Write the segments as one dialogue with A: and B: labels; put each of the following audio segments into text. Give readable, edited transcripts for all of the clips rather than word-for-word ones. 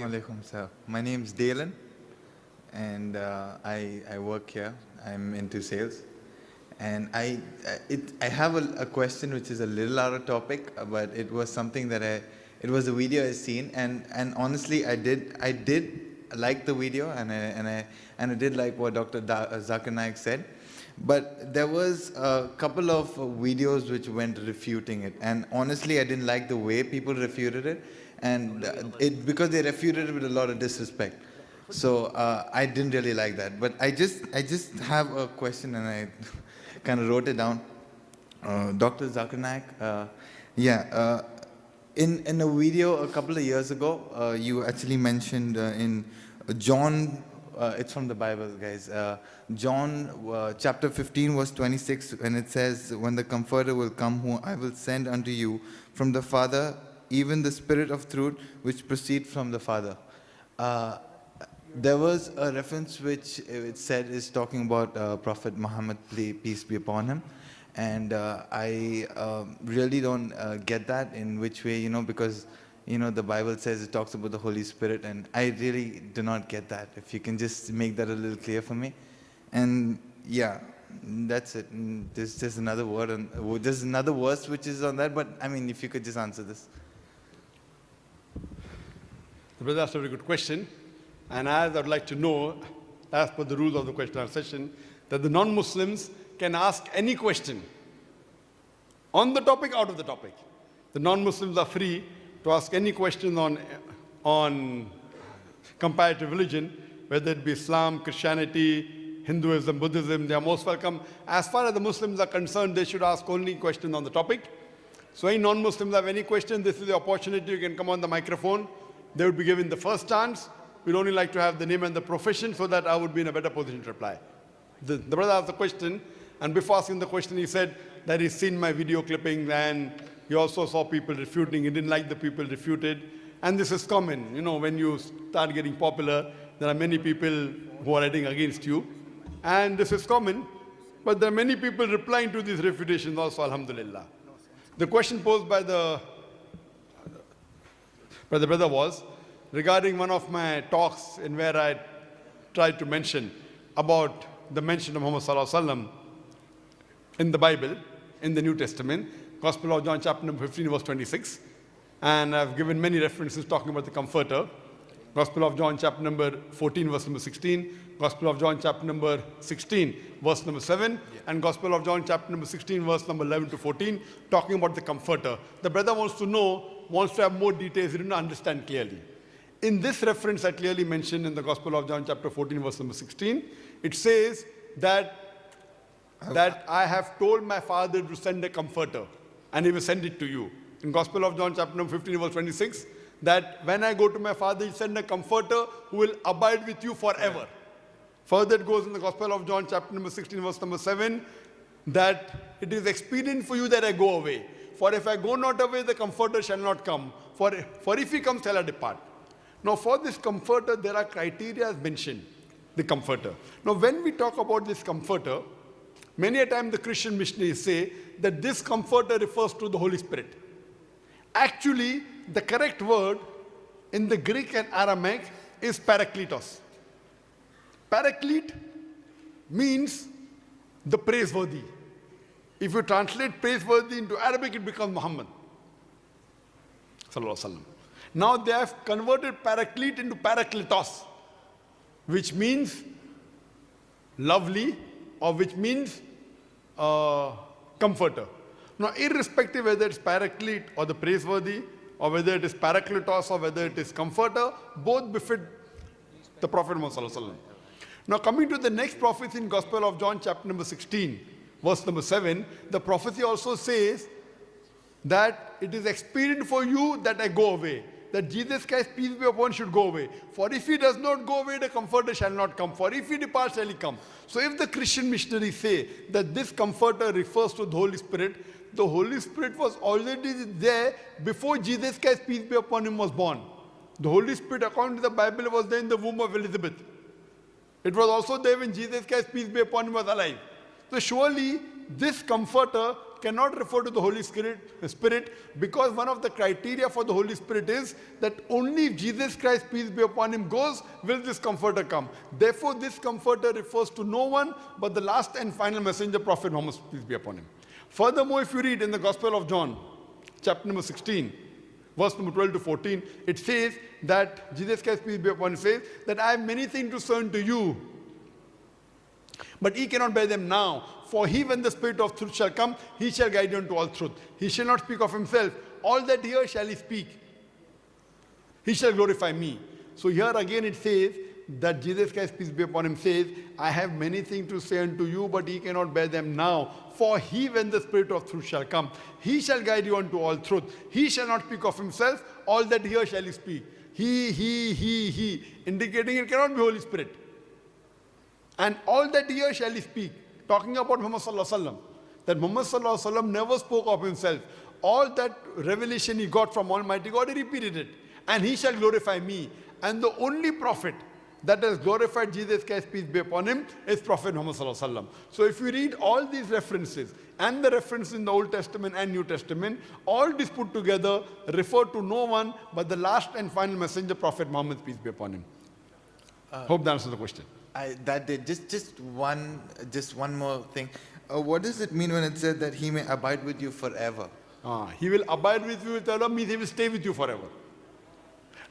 A: Alaikum sir. My name is Dalen, and I work here. I'm into sales, and I have a question which is a little out of topic, but it was something that it was a video I seen, and honestly I did like the video, and I did like what Dr. Zakir Naik said. But there was a couple of videos which went refuting it, and honestly I didn't like the way people refuted it, and because they refuted it with a lot of disrespect. So I didn't really like that. But I just have a question, and I kind of wrote it down. Dr. Zakir Naik, in a video a couple of years ago, you actually mentioned in John. It's from the Bible, guys. John chapter 15, verse 26, and it says, "When the Comforter will come, whom I will send unto you from the Father, even the Spirit of truth, which proceeds from the Father." There was a reference which it said is talking about Prophet Muhammad, peace be upon him. And I really don't get that, in which way, because the Bible says it talks about the Holy Spirit, and I really do not get that. If you can just make that a little clear for me. And yeah, that's it. And there's another word, and there's another verse which is on that, but I mean, if you could just answer this.
B: The brother asked a very good question, and as I'd like to know, as per the rules of the question and answer session, that the non-Muslims can ask any question on the topic, out of the topic. The non-Muslims are free to ask any question on comparative religion, whether it be Islam, Christianity, Hinduism, Buddhism. They are most welcome. As far as the Muslims are concerned, they should ask only questions on the topic. So any non-Muslims have any question, this is the opportunity. You can come on the microphone. They would be given the first chance. We'd only like to have the name and the profession so that I would be in a better position to reply. The brother asked the question, and before asking the question, he said that he's seen my video clippings, and he also saw people refuting. He didn't like the people refuted. And this is common. When you start getting popular, there are many people who are writing against you. And this is common. But there are many people replying to these refutations also, alhamdulillah. The question posed by the brother was regarding one of my talks in where I tried to mention about the mention of Muhammad Sallallahu Alaihi Wasallam in the Bible, in the New Testament, Gospel of John chapter number 15, verse 26. And I've given many references talking about the Comforter. Gospel of John chapter number 14, verse number 16. Gospel of John chapter number 16, verse number 7. And Gospel of John chapter number 16, verse number 11 to 14, talking about the Comforter. The brother wants to have more details. He didn't understand clearly. In this reference I clearly mentioned in the Gospel of John chapter 14, verse number 16, it says that I have told my Father to send a Comforter, and he will send it to you. In Gospel of John chapter number 15, verse 26, that when I go to my Father, he'll send a Comforter who will abide with you forever. Further it goes in the Gospel of John chapter number 16, verse number 7, that it is expedient for you that I go away. For if I go not away, the Comforter shall not come. For if he comes, shall I depart. Now for this Comforter, there are criteria mentioned, the Comforter. Now when we talk about this Comforter, many a time the Christian missionaries say that this Comforter refers to the Holy Spirit. Actually, the correct word in the Greek and Aramaic is parakletos. Paraclete means the praiseworthy. If you translate praiseworthy into Arabic, it becomes Muhammad Sallallahu Alaihi Wasallam. Now they have converted paraclete into parakletos, which means lovely, or which means comforter. Now, irrespective whether it's paraclete or the praiseworthy, or whether it is parakletos or whether it is comforter, both befit the Prophet Muhammad Sallallahu Alaihi Wasallam. Now, coming to the next prophecy in Gospel of John, chapter number 16, verse number 7, the prophecy also says that it is expedient for you that I go away. That Jesus Christ, peace be upon him, should go away. For if he does not go away, the Comforter shall not come. For if he departs, shall he come. So if the Christian missionaries say that this Comforter refers to the Holy Spirit was already there before Jesus Christ, peace be upon him, was born. The Holy Spirit, according to the Bible, was there in the womb of Elizabeth. It was also there when Jesus Christ, peace be upon him, was alive. So surely this Comforter cannot refer to the Holy Spirit, because one of the criteria for the Holy Spirit is that only if Jesus Christ, peace be upon him, goes, will this comforter come. Therefore, this comforter refers to no one but the last and final messenger, Prophet Muhammad, peace be upon him. Furthermore, if you read in the Gospel of John, chapter number 16, verse number 12 to 14, it says that Jesus Christ, peace be upon him, says that I have many things to say unto you, but ye cannot bear them now. For he, when the Spirit of truth shall come, he shall guide you into all truth. He shall not speak of himself. All that he hears shall he speak. He shall glorify me. So here again it says that Jesus Christ, peace be upon him, says, I have many things to say unto you, but ye cannot bear them now. For he, when the Spirit of truth shall come, he shall guide you unto all truth. He shall not speak of himself. All that he hears shall he speak. He, indicating it cannot be Holy Spirit. And all that he hears shall he speak. Talking about Muhammad sallallahu alaihi wasallam. That Muhammad sallallahu alaihi wasallam never spoke of himself. All that revelation he got from Almighty God, he repeated it. And he shall glorify me. And the only prophet that has glorified Jesus Christ, peace be upon him, is Prophet Muhammad sallallahu alaihi wasallam. So if you read all these references, and the reference in the Old Testament and New Testament, all this put together refer to no one but the last and final messenger, Prophet Muhammad, peace be upon him. Hope that answers the question.
A: That did. Just one more thing. What does it mean when it said that he may abide with you forever?
B: He will abide with you forever means he will stay with you forever.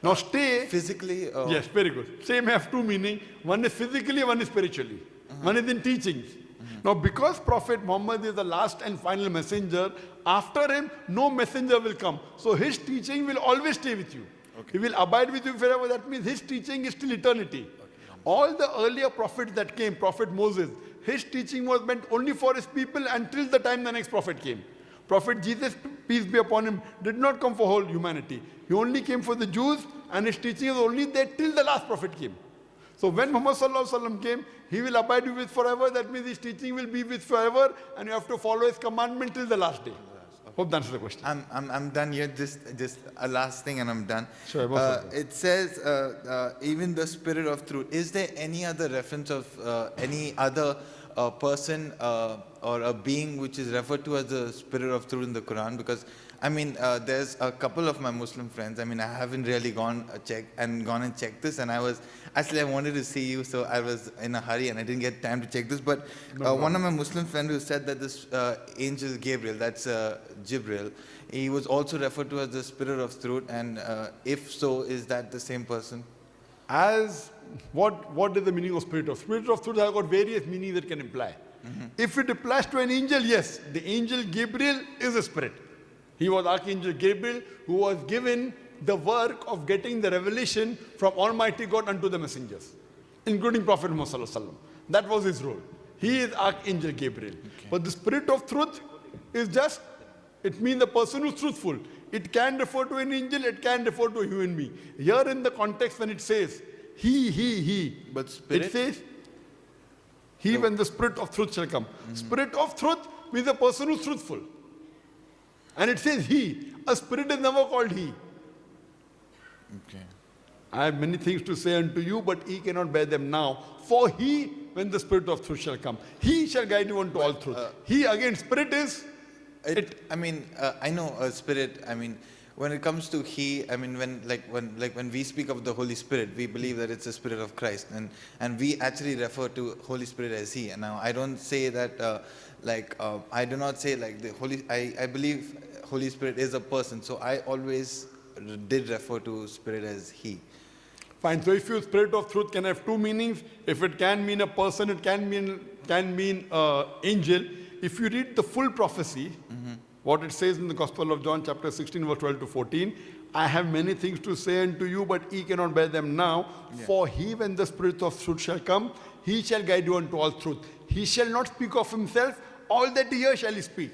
B: Now stay...
A: Physically?
B: Yes, very good. Same have two meaning. One is physically, one is spiritually. One is in teachings. Now because Prophet Muhammad is the last and final messenger, after him no messenger will come. So his teaching will always stay with you. Okay. He will abide with you forever. That means his teaching is till eternity. All the earlier prophets that came, Prophet Moses, his teaching was meant only for his people until the time the next prophet came. Prophet Jesus, peace be upon him, did not come for whole humanity. He only came for the Jews, and his teaching was only there till the last prophet came. So when Muhammad sallallahu alaihi wasallam came, he will abide with forever. That means his teaching will be with forever, and you have to follow his commandment till the last day. Hope that answers the question.
A: I'm done here. Just a last thing and I'm done.
B: Sure.
A: It says, even the Spirit of truth. Is there any other reference of any other person or a being which is referred to as the Spirit of truth in the Quran? Because I mean, there's a couple of my Muslim friends. I mean, I haven't really gone and checked this, and I wanted to see you, so I was in a hurry and I didn't get time to check this. But one of my Muslim friends who said that this angel Gabriel, that's Jibril, he was also referred to as the Spirit of truth. And if so, is that the same person?
B: As what is the meaning of Spirit of? Spirit of truth has got various meanings that can imply. If it applies to an angel, yes, the angel Gabriel is a spirit. He was Archangel Gabriel, who was given the work of getting the revelation from Almighty God unto the messengers, including Prophet Muhammad sallallahu alaihi wasallam. That was his role. He is Archangel Gabriel. Okay. But the Spirit of truth is just, it means the person who is truthful. It can refer to an angel, it can refer to a human being. Here in the context when it says, he. But spirit? It says, he when the Spirit of truth shall come. Spirit of truth means the person who is truthful. And it says he. A spirit is never called he.
A: Okay.
B: I have many things to say unto you, but ye cannot bear them now. For he, when the Spirit of truth shall come, he shall guide you unto all truth. He again, spirit is...
A: I mean, I know a spirit, I mean, when it comes to he, I mean, when we speak of the Holy Spirit, we believe that it's the Spirit of Christ, and we actually refer to Holy Spirit as he. And now I don't say that, I do not say like the I believe Holy Spirit is a person, so I always did refer to Spirit as he.
B: Fine. So if you Spirit of truth can have two meanings. If it can mean a person, it can mean angel. If you read the full prophecy, what it says in the Gospel of John, chapter 16, verse 12 to 14, I have many things to say unto you, but ye cannot bear them now. Yeah. For he, when the Spirit of truth shall come, he shall guide you unto all truth. He shall not speak of himself. All that he hears shall he speak.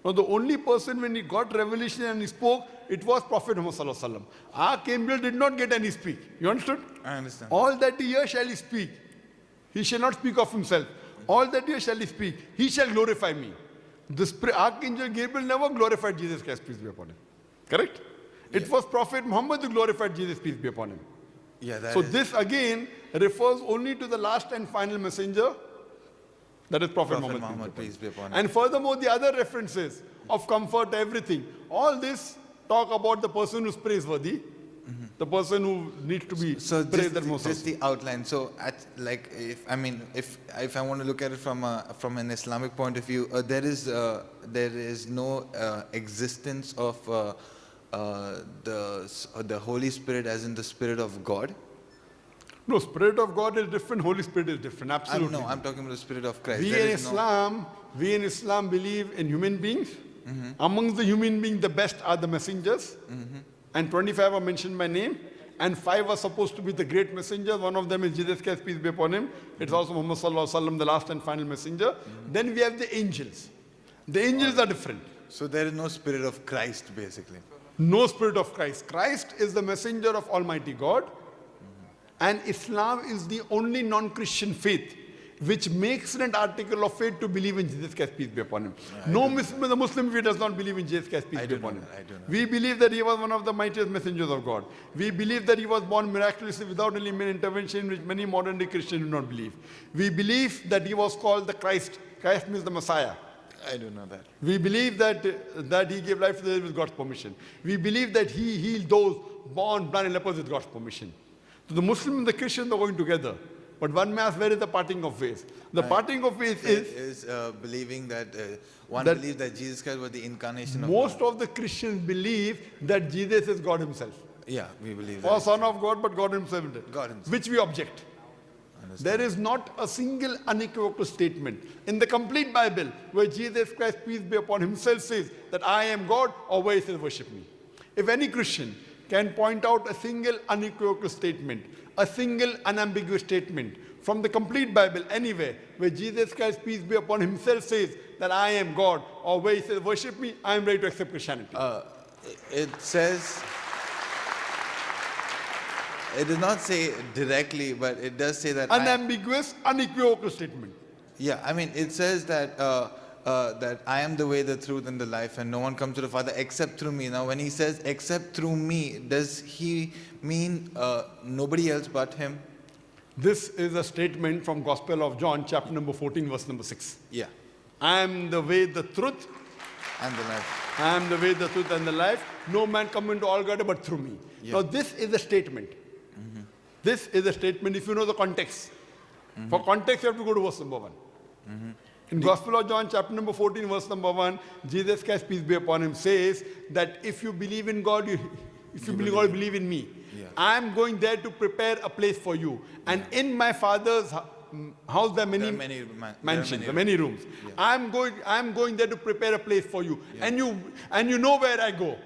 B: Now the only person when he got revelation and he spoke, it was Prophet Muhammad sallallahu alaihi wasallam. Archangel did not get any speak. You understood?
A: I understand.
B: All that he hears shall he speak. He shall not speak of himself. All that he hears shall he speak. He shall glorify me. The Archangel Gabriel never glorified Jesus Christ, peace be upon him. Correct? Yeah. It was Prophet Muhammad who glorified Jesus, peace be upon him.
A: Yeah,
B: so this again refers only to the last and final messenger, That is Prophet Muhammad, peace be upon him. And furthermore, the other references of comfort, everything, all this talk about the person who's praiseworthy, the person who needs to be praised the most.
A: Just the outline. So, if I want to look at it from an Islamic point of view, there is no existence of the Holy Spirit as in the Spirit of God.
B: No, Spirit of God is different, Holy Spirit is different, absolutely.
A: I'm talking about the Spirit of Christ.
B: We in Islam believe in human beings. Amongst the human beings, the best are the messengers. And 25 are mentioned by name. And 5 are supposed to be the great messengers. One of them is Jesus Christ, peace be upon him. It's also Muhammad sallallahu alaihi wasallam, the last and final messenger. Then we have the angels. The angels are different.
A: So there is no Spirit of Christ, basically.
B: No Spirit of Christ. Christ is the messenger of Almighty God. And Islam is the only non-Christian faith which makes it an article of faith to believe in Jesus Christ, peace be upon him. The Muslim faith does not believe in Jesus Christ, peace be upon him. We believe that he was one of the mightiest messengers of God. We believe that he was born miraculously without any human intervention, which many modern day Christians do not believe. We believe that he was called the Christ. Christ means the Messiah.
A: I don't know that.
B: We believe that he gave life to the dead with God's permission. We believe that he healed those born blind and lepers with God's permission. So the Muslim and the Christian are going together. But one may ask, where is the parting of ways? The parting of ways is
A: believing that believes that Jesus Christ was the incarnation of God.
B: Most of the Christians believe that Jesus is God himself.
A: Yeah, we believe that.
B: Or Son of God, but God himself.
A: God himself.
B: Which we object. There is not a single unequivocal statement in the complete Bible where Jesus Christ, peace be upon himself, says that I am God, or where he says worship me. If any Christian can point out a single unequivocal statement, a single unambiguous statement from the complete Bible anywhere where Jesus Christ, peace be upon himself, says that I am God, or where he says worship me, I am ready to accept Christianity.
A: It says, it does not say directly, but it does say that
B: unambiguous, unequivocal statement.
A: Yeah, I mean, it says that that I am the way, the truth, and the life, and no one comes to the Father except through me. Now, when he says except through me, does he mean nobody else but him?
B: This is a statement from Gospel of John, chapter number 14, verse number 6.
A: Yeah.
B: I am the way, the truth,
A: and the life.
B: I am the way, the truth, and the life. No man come into all God but through me. Yeah. Now, this is a statement. This is a statement if you know the context. For context, you have to go to verse number 1. In Gospel of John, chapter number 14, verse number 1, Jesus Christ, peace be upon him, says that if you believe in God, if you believe God, believe in me. Yeah. I am going there to prepare a place for you. And in my Father's house there are many mansions, many rooms. Yeah. I am going there to prepare a place for you. Yeah. And you know where I go.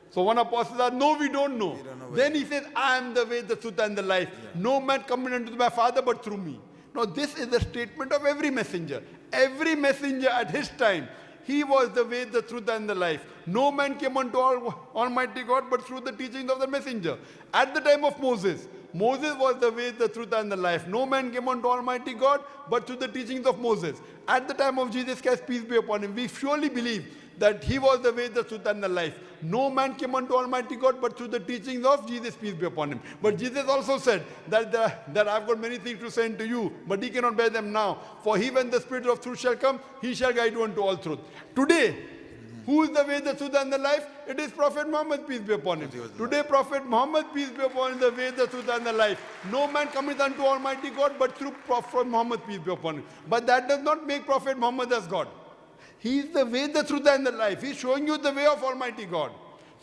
B: So one apostle said, no, we don't know. Then he says, I am the way, the truth, and the life. Yeah. No man coming unto my Father but through me. Now this is the statement of every messenger. Every messenger at his time, he was the way, the truth, and the life. No man came unto Almighty God but through the teachings of the messenger. At the time of Moses, Moses was the way, the truth, and the life. No man came unto Almighty God but through the teachings of Moses. At the time of Jesus Christ, peace be upon him, we surely believe that he was the way, the truth, and the life. No man came unto Almighty God but through the teachings of Jesus, peace be upon him. But Jesus also said that I've got many things to say unto you, but he cannot bear them now. For he, when the Spirit of truth shall come, he shall guide you unto all truth. Today, who is the way, the truth, and the life? It is Prophet Muhammad, peace be upon him. Today, Prophet Muhammad, peace be upon him, the way, the truth, and the life. No man cometh unto Almighty God but through Prophet Muhammad, peace be upon him. But that does not make Prophet Muhammad as God. He is the way, the truth, and the life. He is showing you the way of Almighty God.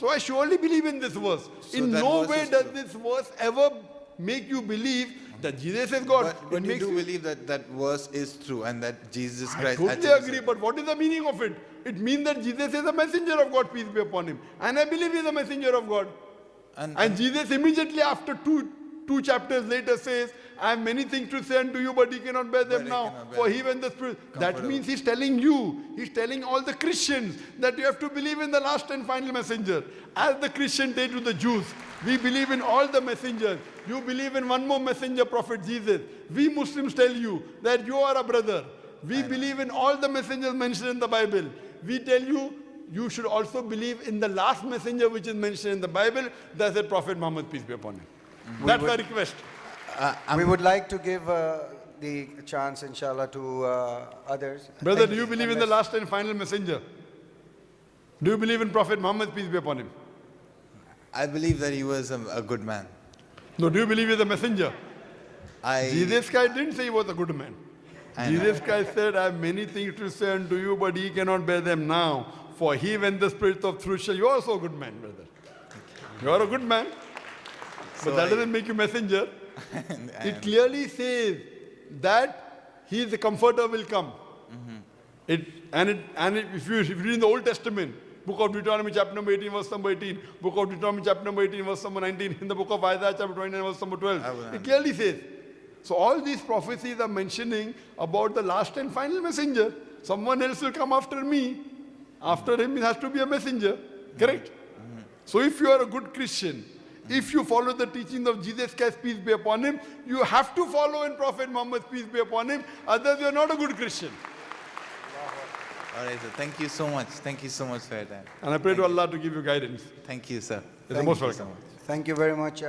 B: So I surely believe in this verse. So in no way does this verse ever make you believe that Jesus is God.
A: But you do believe that that verse is true and that Jesus Christ...
B: I totally agree, but what is the meaning of it? It means that Jesus is a messenger of God, peace be upon him. And I believe he is a messenger of God. And Jesus immediately after two chapters later says, I have many things to say unto you, but he cannot bear them now. For he when the Spirit... That means he's telling you, he's telling all the Christians that you have to believe in the last and final messenger. As the Christians say to the Jews, we believe in all the messengers. You believe in one more messenger, Prophet Jesus. We Muslims tell you that you are a brother. We believe in all the messengers mentioned in the Bible. We tell you, you should also believe in the last messenger which is mentioned in the Bible. That's the Prophet Muhammad, peace be upon him. That's our request.
C: We would like to give the chance, inshallah, to others.
B: Brother,
C: Thank
B: do you believe in the last and final messenger? Do you believe in Prophet Muhammad, peace be upon him?
A: I believe that he was a good man.
B: No, do you believe he's a messenger?
A: I,
B: Jesus Christ didn't say he was a good man.
A: I know.
B: Jesus Christ said, I have many things to say unto you, but ye cannot bear them now. For he, when the Spirit of truth shall, you are also a good man, brother. You are a good man. But
A: So
B: that
A: I-
B: doesn't make you messenger. It clearly says that he is the comforter will come. If you read in the Old Testament, Book of Deuteronomy chapter number 18, verse number 18, Book of Deuteronomy chapter number 18, verse number 19, in the book of Isaiah chapter 29, verse number 12, it clearly says. So all these prophecies are mentioning about the last and final messenger. Someone else will come after me. After him, it has to be a messenger. Correct? So if you are a good Christian, if you follow the teachings of Jesus Christ, peace be upon him, you have to follow in Prophet Muhammad, peace be upon him. Otherwise, you are not a good Christian.
A: All right, sir. Thank you so much. Thank you so much for your time.
B: And I pray to Allah to give you guidance.
A: Thank you, sir.
B: You're most
A: Thank you so
B: welcome.
A: much.
C: Thank you very much.